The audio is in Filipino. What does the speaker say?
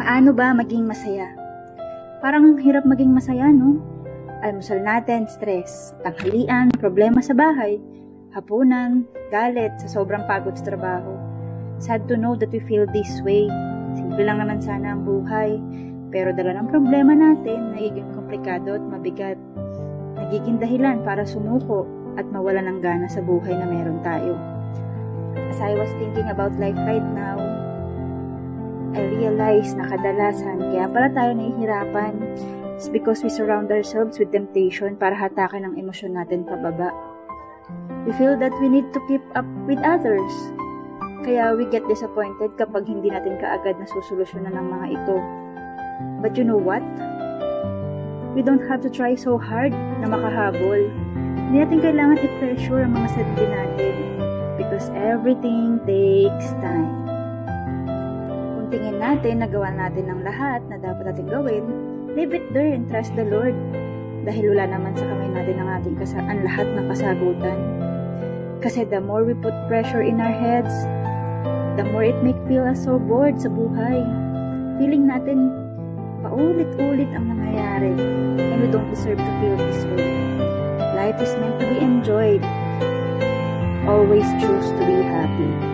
Paano ba maging masaya? Parang hirap maging masaya, no? Almusal natin, stress. Tanghalian, problema sa bahay. Hapunan, galit sa sobrang pagod sa trabaho. Sad to know that we feel this way. Simple lang naman sana ang buhay. Pero dala ng problema natin, nagiging komplikado at mabigat. Nagiging dahilan para sumuko at mawala ng gana sa buhay na meron tayo. As I was thinking about life right now, I realized na kadalasan kaya pala tayo nahihirapan. It's because we surround ourselves with temptation para hatakin ang emosyon natin pababa. We feel that we need to keep up with others. Kaya we get disappointed kapag hindi natin kaagad nasusolusyonan ng mga ito. But you know what? We don't have to try so hard na makahabol. Hindi natin kailangan i-pressure ang mga sarili natin because everything takes time. Kung tingin natin, nagawa natin ng lahat na dapat natin gawin, leave it there and trust the Lord. Dahil wala naman sa kamay natin ang lahat ng kasagutan. Kasi the more we put pressure in our heads, the more it make feel us so bored sa buhay. Feeling natin, paulit-ulit ang nangyayari and we don't deserve to feel this way. Life is meant to be enjoyed. Always choose to be happy.